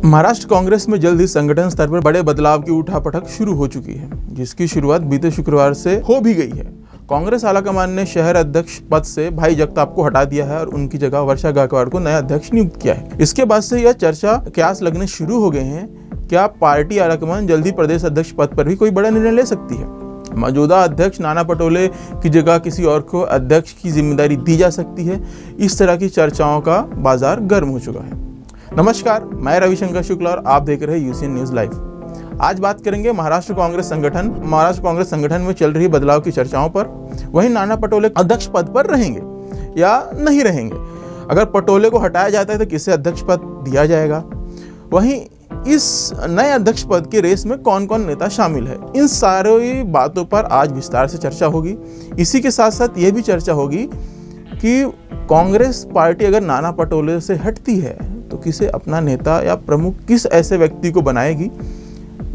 महाराष्ट्र कांग्रेस में जल्द ही संगठन स्तर पर बड़े बदलाव की उठापटक शुरू हो चुकी है, जिसकी शुरुआत बीते शुक्रवार से हो भी गई है। कांग्रेस आलाकमान ने शहर अध्यक्ष पद से भाई जगताप को हटा दिया है और उनकी जगह वर्षा गायकवाड़ को नया अध्यक्ष नियुक्त किया है। इसके बाद से यह चर्चा क्यास लगने शुरू हो गए हैं, क्या पार्टी आलाकमान जल्दी प्रदेश अध्यक्ष पद पर भी कोई बड़ा निर्णय ले सकती है। मौजूदा अध्यक्ष नाना पटोले की जगह किसी और को अध्यक्ष की जिम्मेदारी दी जा सकती है। इस तरह की चर्चाओं का बाजार गर्म हो चुका है। नमस्कार, मैं रविशंकर शुक्ला और आप देख रहे हैं यूसीएन न्यूज लाइव। आज बात करेंगे महाराष्ट्र कांग्रेस संगठन में चल रही बदलाव की चर्चाओं पर। वहीं नाना पटोले अध्यक्ष पद पर रहेंगे या नहीं रहेंगे, अगर पटोले को हटाया जाता है तो किसे अध्यक्ष पद दिया जाएगा, वहीं इस नए अध्यक्ष पद के रेस में कौन कौन नेता शामिल है, इन सारी बातों पर आज विस्तार से चर्चा होगी। इसी के साथ साथ यह भी चर्चा होगी कि कांग्रेस पार्टी अगर नाना पटोले से हटती है तो किसे अपना नेता या प्रमुख, किस ऐसे व्यक्ति को बनाएगी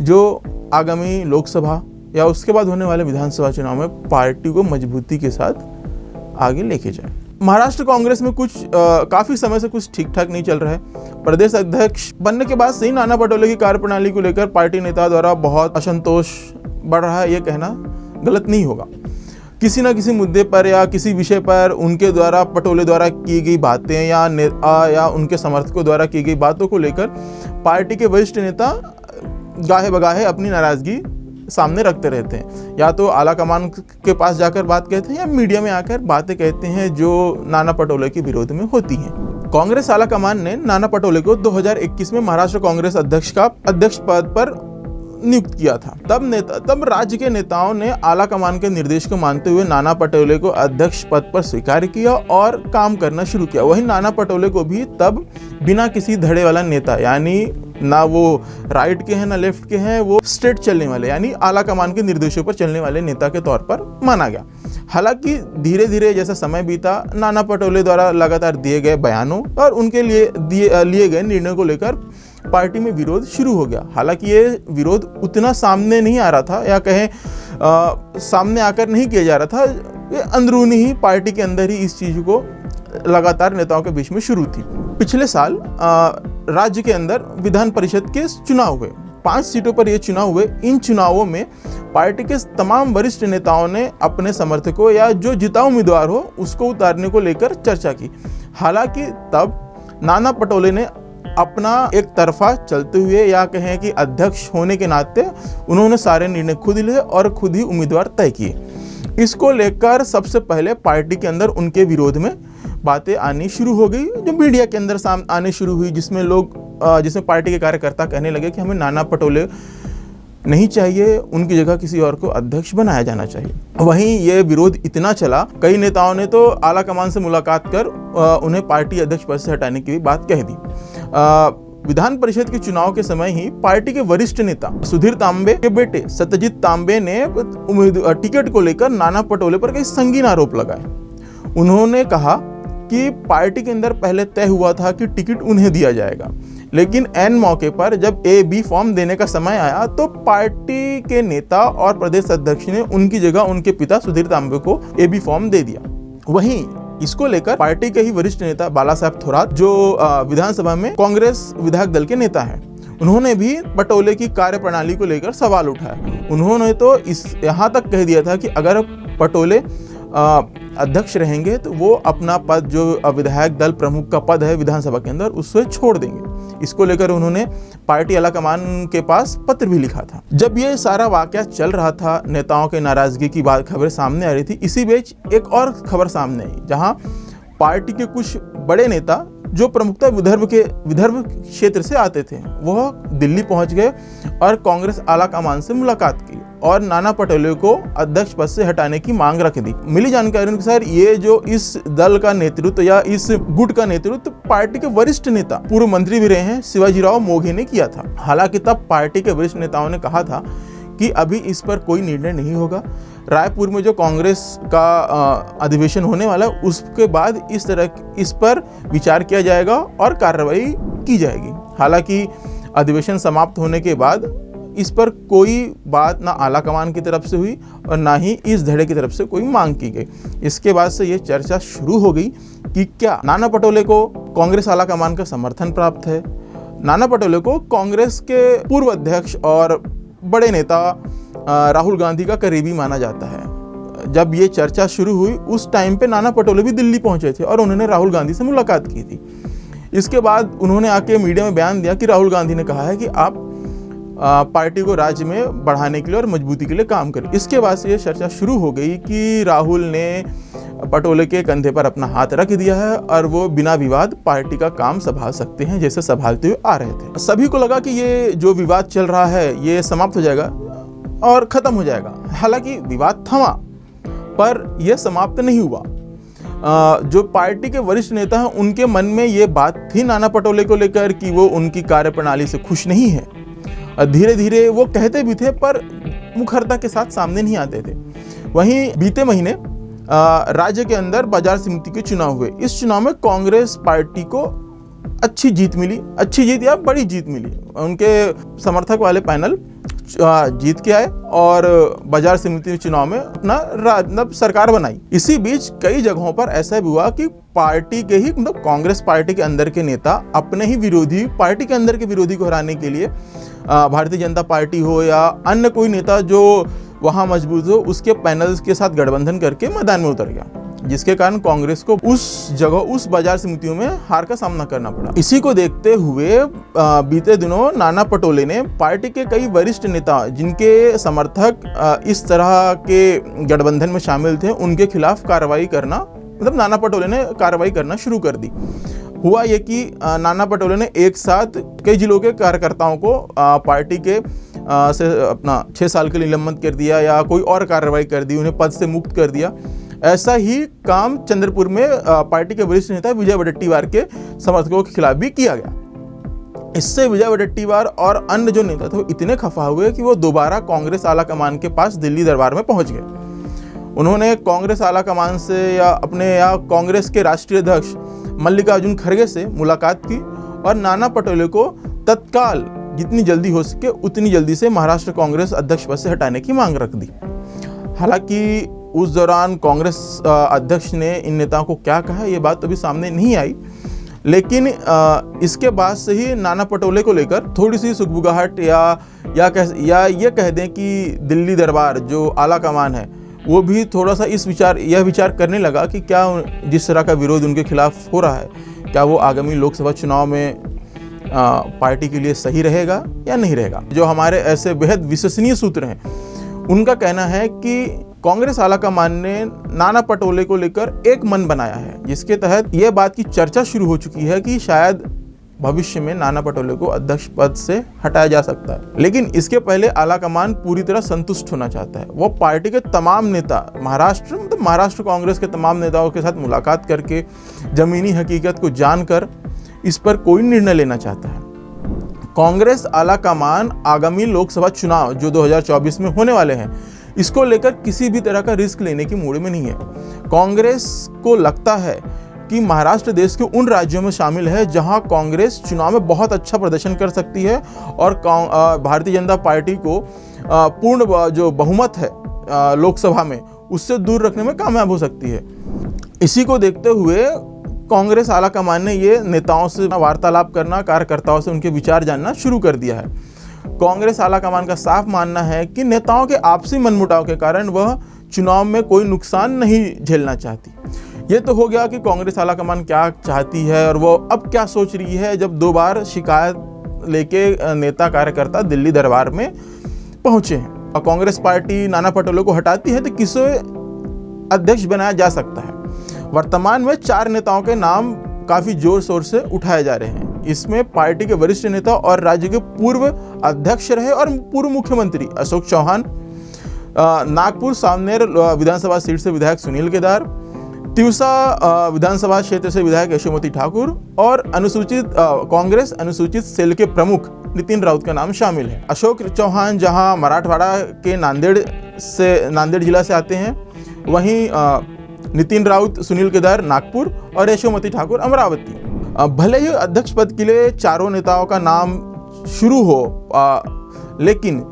जो आगामी लोकसभा या उसके बाद होने वाले विधानसभा चुनाव में पार्टी को मजबूती के साथ आगे लेके जाए। महाराष्ट्र कांग्रेस में काफी समय से कुछ ठीक ठाक नहीं चल रहा है। प्रदेश अध्यक्ष बनने के बाद से ही नाना पटोले की कार्यप्रणाली को लेकर पार्टी नेता द्वारा बहुत असंतोष बढ़ रहा है, यह कहना गलत नहीं होगा। किसी न किसी मुद्दे पर या किसी विषय पर उनके द्वारा, पटोले द्वारा की गई बातें या उनके समर्थकों द्वारा की गई बातों को लेकर पार्टी के वरिष्ठ नेता गाहे बगाहे अपनी नाराजगी सामने रखते रहते हैं। या तो आला कमान के पास जाकर बात कहते हैं या मीडिया में आकर बातें कहते हैं जो नाना पटोले के विरोध में होती हैं। कांग्रेस आला कमान ने नाना पटोले को 2021 में महाराष्ट्र कांग्रेस अध्यक्ष पद पर नियुक्त किया था। तब राज्य के नेताओं ने आला कमान के निर्देश को मानते हुए नाना पटोले को अध्यक्ष पद पर स्वीकार किया और काम करना शुरू किया। वहीं नाना पटोले को भी तब बिना किसी धड़े वाला नेता, यानी ना वो राइट के हैं ना लेफ्ट के हैं, वो स्ट्रेट चलने वाले यानी आला कमान के निर्देशों पर चलने वाले नेता के तौर पर माना गया। हालांकि धीरे धीरे जैसा समय बीता, नाना पटोले द्वारा लगातार दिए गए बयानों और उनके लिए लिए गए निर्णयों को लेकर पार्टी में विरोध शुरू हो गया। हालांकि ये विरोध उतना सामने नहीं आ रहा था, या कहें सामने आकर नहीं किया जा रहा था, ये अंदरूनी ही पार्टी के अंदर ही इस चीज को लगातार नेताओं के बीच में शुरू थी। पिछले साल राज्य के अंदर विधान परिषद के चुनाव हुए, 5 सीटों पर ये चुनाव हुए। इन चुनावों में पार्टी के तमाम वरिष्ठ नेताओं ने अपने समर्थकों या जो जीता उम्मीदवार हो उसको उतारने को लेकर चर्चा की। हालांकि तब नाना पटोले ने अपना एक तरफा चलते हुए, या कहें कि अध्यक्ष होने के नाते, उन्होंने सारे निर्णय खुद लिए और खुद ही उम्मीदवार तय किए। इसको लेकर सबसे पहले पार्टी के अंदर उनके विरोध में बातें आनी शुरू हो गई, जो मीडिया के अंदर सामने आने शुरू हुई, जिसमें पार्टी के कार्यकर्ता कहने लगे कि हमें नाना पटोले नहीं चाहिए, उनकी जगह किसी और को अध्यक्ष बनाया जाना चाहिए। वहीं ये विरोध इतना चला, कई नेताओं ने तो आला कमान से मुलाकात कर उन्हें पार्टी अध्यक्ष पद से हटाने की भी बात कह दी। विधान परिषद के चुनाव के समय ही पार्टी के वरिष्ठ नेता सुधीर तांबे के बेटे सत्यजीत तांबे ने टिकट को लेकर नाना पटोले पर कई संगीन आरोप लगाए। उन्होंने कहा कि पार्टी के अंदर पहले तय हुआ था कि टिकट उन्हें दिया जाएगा, लेकिन एन मौके पर जब AB फॉर्म देने का समय आया तो पार्टी के नेता और प्रदेश अध्यक्ष ने उनकी जगह उनके पिता सुधीर तांबे को AB फॉर्म दे दिया। वहीं इसको लेकर पार्टी के ही वरिष्ठ नेता बाला साहब थोरात, जो विधानसभा में कांग्रेस विधायक दल के नेता हैं, उन्होंने भी पटोले की कार्यप्रणाली को लेकर सवाल उठाया। उन्होंने तो यहाँ तक कह दिया था कि अगर पटोले अध्यक्ष रहेंगे तो वो अपना पद, जो विधायक दल प्रमुख का पद है विधानसभा के अंदर, उससे छोड़ देंगे। इसको लेकर उन्होंने पार्टी आलाकमान के पास पत्र भी लिखा था। जब ये सारा वाकया चल रहा था, नेताओं के नाराजगी की खबरें सामने आ रही थी, इसी बीच एक और खबर सामने आई, जहां पार्टी के कुछ बड़े नेता जो प्रमुखता विदर्भ क्षेत्र से आते थे, वह दिल्ली पहुंच गए और कांग्रेस आलाकमान से मुलाकात की और नाना पटोले को अध्यक्ष पद से हटाने की मांग रख दी। मिली जानकारी अनुसार ये जो इस दल का नेतृत्व या इस गुट का नेतृत्व पार्टी के वरिष्ठ नेता, पूर्व मंत्री भी रहे हैं, शिवाजीराव मोघे ने किया था। हालांकि तब पार्टी के वरिष्ठ नेताओं ने कहा था कि अभी इस पर कोई निर्णय नहीं होगा। रायपुर में जो कांग्रेस का अधिवेशन होने वाला है, उसके बाद इस पर विचार किया जाएगा और कार्रवाई की जाएगी। हालांकि अधिवेशन समाप्त होने के बाद इस पर कोई बात ना आला कमान की तरफ से हुई और ना ही इस धड़े की तरफ से कोई मांग की गई। इसके बाद से ये चर्चा शुरू हो गई कि क्या नाना पटोले को कांग्रेस आला कमान का समर्थन प्राप्त है नाना पटोले को कांग्रेस के पूर्व अध्यक्ष और बड़े नेता राहुल गांधी का करीबी माना जाता है। जब ये चर्चा शुरू हुई उस टाइम पे नाना पटोले भी दिल्ली पहुंचे थे और उन्होंने राहुल गांधी से मुलाकात की थी। इसके बाद उन्होंने आके मीडिया में बयान दिया कि राहुल गांधी ने कहा है कि आप पार्टी को राज्य में बढ़ाने के लिए और मजबूती के लिए काम करें। इसके बाद से ये चर्चा शुरू हो गई कि राहुल ने पटोले के कंधे पर अपना हाथ रख दिया है और वो बिना विवाद पार्टी का काम संभाल सकते हैं, जैसे संभालते हुए आ रहे थे। सभी को लगा कि ये जो विवाद चल रहा है ये समाप्त हो जाएगा और खत्म हो जाएगा। हालांकि विवाद थमा पर यह समाप्त नहीं हुआ। जो पार्टी के वरिष्ठ नेता हैं उनके मन में ये बात थी नाना पटोले को लेकर कि वो उनकी कार्यप्रणाली से खुश नहीं है। धीरे धीरे वो कहते भी थे पर मुखरता के साथ सामने नहीं आते थे। वहीं बीते महीने राज्य के अंदर बाजार समिति के चुनाव हुए। इस चुनाव में कांग्रेस पार्टी को अच्छी जीत मिली, अच्छी जीत या बड़ी जीत मिली। उनके समर्थक वाले पैनल जीत के आए और बाजार समिति चुनाव में अपना सरकार बनाई। इसी बीच कई जगहों पर ऐसा भी हुआ कि पार्टी के ही कांग्रेस पार्टी के अंदर के नेता अपने ही विरोधी, पार्टी के अंदर के विरोधी को हराने के लिए भारतीय जनता पार्टी हो या अन्य कोई नेता जो वहां मजबूत हो उसके पैनल्स के साथ गठबंधन करके मैदान में उतर गया, जिसके कारण कांग्रेस को उस बाजार समितियों में हार का सामना करना पड़ा। इसी को देखते हुए बीते दिनों नाना पटोले ने पार्टी के कई वरिष्ठ नेता जिनके समर्थक इस तरह के गठबंधन में शामिल थे उनके खिलाफ कार्रवाई करना, नाना पटोले ने कार्रवाई करना शुरू कर दी। हुआ ये कि नाना पटोले ने एक साथ कई जिलों के कार्यकर्ताओं को पार्टी के से अपना 6 साल के लिए निलंबित कर दिया या कोई और कार्रवाई कर दी, उन्हें पद से मुक्त कर दिया। ऐसा ही काम चंद्रपुर में पार्टी के वरिष्ठ नेता विजय वडेट्टीवार के समर्थकों के खिलाफ भी किया गया। इससे विजय वडेट्टीवार और अन्य जो नेता थे वो इतने खफा हुए कि वो दोबारा कांग्रेस आला कमान के पास दिल्ली दरबार में पहुंच गए। उन्होंने कांग्रेस आला कमान से या कांग्रेस के राष्ट्रीय अध्यक्ष मल्लिकार्जुन खड़गे से मुलाकात की और नाना पटोले को तत्काल जितनी जल्दी हो सके उतनी जल्दी से महाराष्ट्र कांग्रेस अध्यक्ष पद से हटाने की मांग रख दी। हालांकि उस दौरान कांग्रेस अध्यक्ष ने इन नेताओं को क्या कहा ये बात अभी सामने नहीं आई, लेकिन इसके बाद से ही नाना पटोले को लेकर थोड़ी सी सुगबुगाहट या ये कह दें कि दिल्ली दरबार जो आला कमान है वो भी थोड़ा सा यह विचार करने लगा कि क्या जिस तरह का विरोध उनके खिलाफ हो रहा है क्या वो आगामी लोकसभा चुनाव में पार्टी के लिए सही रहेगा या नहीं रहेगा। जो हमारे ऐसे बेहद विश्वसनीय सूत्र हैं उनका कहना है कि कांग्रेस आलाकमान ने नाना पटोले को लेकर एक मन बनाया है, जिसके तहत यह बात की चर्चा शुरू हो चुकी है कि शायद भविष्य में नाना पटोले को अध्यक्ष पद से हटाया जा सकता है। लेकिन इसके पहले आलाकमान पूरी तरह संतुष्ट होना चाहता है। वो पार्टी के तमाम नेता महाराष्ट्र कांग्रेस के तमाम नेताओं के साथ मुलाकात करके जमीनी हकीकत को जानकर इस पर कोई निर्णय लेना चाहता है। कांग्रेस आलाकमान आगामी लोकसभा चुनाव जो 2024 में होने वाले हैं इसको लेकर किसी भी तरह का रिस्क लेने की मूड में नहीं है। कांग्रेस को लगता है कि महाराष्ट्र देश के उन राज्यों में शामिल है जहां कांग्रेस चुनाव में बहुत अच्छा प्रदर्शन कर सकती है और भारतीय जनता पार्टी को पूर्ण जो बहुमत है लोकसभा में उससे दूर रखने में कामयाब हो सकती है। इसी को देखते हुए कांग्रेस आलाकमान ने ये नेताओं से वार्तालाप करना, कार्यकर्ताओं से उनके विचार जानना शुरू कर दिया है। कांग्रेस आलाकमान का साफ मानना है कि नेताओं के आपसी मनमुटाव के कारण वह चुनाव में कोई नुकसान नहीं झेलना चाहती। ये तो हो गया कि कांग्रेस आलाकमान क्या चाहती है और वो अब क्या सोच रही है जब 2 बार शिकायत लेके नेता कार्यकर्ता दिल्ली दरबार में पहुंचे हैं। और कांग्रेस पार्टी नाना पटोले को हटाती है तो किसे अध्यक्ष बनाया जा सकता है। वर्तमान में 4 नेताओं के नाम काफी जोर शोर से उठाए जा रहे हैं। इसमें पार्टी के वरिष्ठ नेता और राज्य के पूर्व अध्यक्ष रहे और पूर्व मुख्यमंत्री अशोक चौहान, नागपुर सावनेर विधानसभा सीट से विधायक सुनील केदार, तिवसा विधानसभा क्षेत्र से विधायक यशोमती ठाकुर और कांग्रेस अनुसूचित सेल के प्रमुख नितिन राउत का नाम शामिल है। अशोक चौहान जहां मराठवाड़ा के नांदेड़ जिला से आते हैं, वहीं नितिन राउत, सुनील केदार नागपुर और यशोमती ठाकुर अमरावती। भले ही अध्यक्ष पद के लिए चारों नेताओं का नाम शुरू हो, लेकिन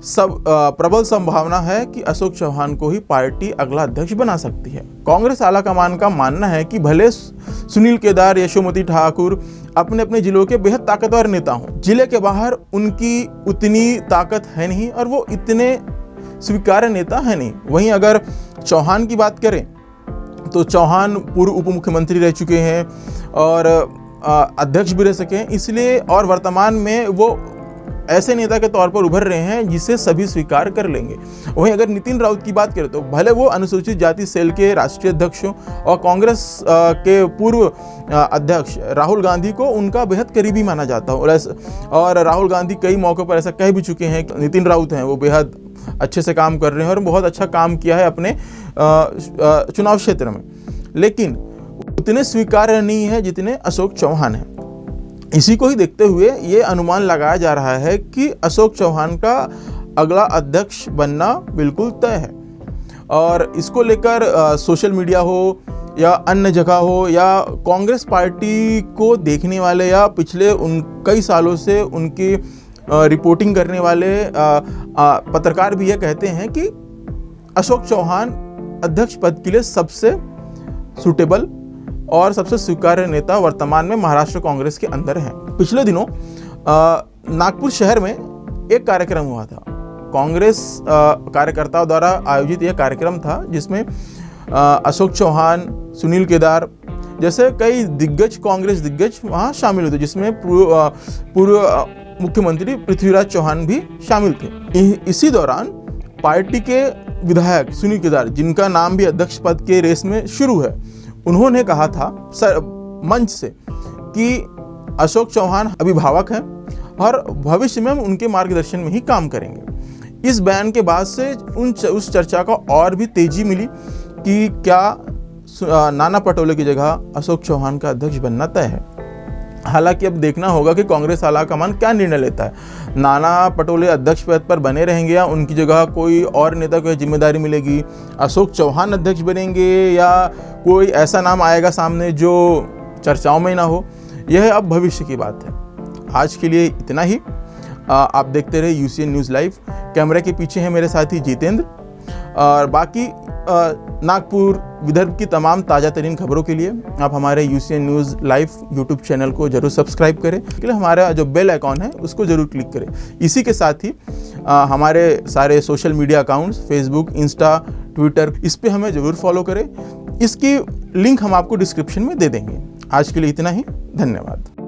प्रबल संभावना है कि अशोक चौहान को ही पार्टी अगला अध्यक्ष बना सकती है। कांग्रेस आलाकमान का मानना है कि भले सुनील केदार, यशोमती ठाकुर अपने अपने जिलों के बेहद ताकतवर नेता हों, जिले के बाहर उनकी उतनी ताकत है नहीं और वो इतने स्वीकार्य नेता है नहीं। वहीं अगर चौहान की बात करें तो चौहान पूर्व उप मुख्यमंत्री रह चुके हैं और अध्यक्ष भी रह सके हैं, इसलिए और वर्तमान में वो ऐसे नेता के तौर पर उभर रहे हैं जिसे सभी स्वीकार कर लेंगे। वहीं अगर नितिन राउत की बात करें तो भले वो अनुसूचित जाति सेल के राष्ट्रीय अध्यक्ष हों और कांग्रेस के पूर्व अध्यक्ष राहुल गांधी को उनका बेहद करीबी माना जाता हो, और राहुल गांधी कई मौक़ों पर ऐसा कह भी चुके हैं कि नितिन राउत हैं वो बेहद अच्छे से काम कर रहे हैं और बहुत अच्छा काम किया है अपने चुनाव क्षेत्र में, लेकिन उतने स्वीकार्य नहीं है जितने अशोक चौहान हैं। इसी को ही देखते हुए ये अनुमान लगाया जा रहा है कि अशोक चौहान का अगला अध्यक्ष बनना बिल्कुल तय है। और इसको लेकर सोशल मीडिया हो या अन्य जगह हो या कांग्रेस पार्टी को देखने वाले या पिछले कई सालों से उनकी रिपोर्टिंग करने वाले पत्रकार भी ये कहते हैं कि अशोक चौहान अध्यक्ष पद के लिए सबसे सूटेबल और सबसे स्वीकार्य नेता वर्तमान में महाराष्ट्र कांग्रेस के अंदर हैं। पिछले दिनों नागपुर शहर में एक कार्यक्रम हुआ था, कांग्रेस कार्यकर्ताओं द्वारा आयोजित यह कार्यक्रम था जिसमें अशोक चौहान, सुनील केदार जैसे कई दिग्गज कांग्रेस दिग्गज वहां शामिल हुए थे, जिसमें पूर्व मुख्यमंत्री पृथ्वीराज चौहान भी शामिल थे। इसी दौरान पार्टी के विधायक सुनील केदार, जिनका नाम भी अध्यक्ष पद के रेस में शुरू है, उन्होंने कहा था मंच से कि अशोक चौहान अभिभावक हैं और भविष्य में हम उनके मार्गदर्शन में ही काम करेंगे। इस बयान के बाद से उस चर्चा को और भी तेजी मिली कि क्या नाना पटोले की जगह अशोक चौहान का अध्यक्ष बनना तय है। हालांकि अब देखना होगा कि कांग्रेस आलाकमान क्या निर्णय लेता है। नाना पटोले अध्यक्ष पद पर बने रहेंगे या उनकी जगह कोई और नेता को जिम्मेदारी मिलेगी, अशोक चौहान अध्यक्ष बनेंगे या कोई ऐसा नाम आएगा सामने जो चर्चाओं में ना हो, यह अब भविष्य की बात है। आज के लिए इतना ही। आप देखते रहे यूसीएन न्यूज़ लाइव। कैमरे के पीछे हैं मेरे साथी जितेंद्र, और बाकी नागपुर विदर्भ की तमाम ताज़ा तरीन खबरों के लिए आप हमारे UCN news live YouTube channel को जरूर सब्सक्राइब करें। इसके लिए हमारा जो बेल आइकॉन है उसको जरूर क्लिक करें। इसी के साथ ही हमारे सारे social media accounts Facebook, Insta, Twitter, इस पर हमें ज़रूर फॉलो करें। इसकी लिंक हम आपको डिस्क्रिप्शन में दे देंगे। आज के लिए इतना ही। धन्यवाद।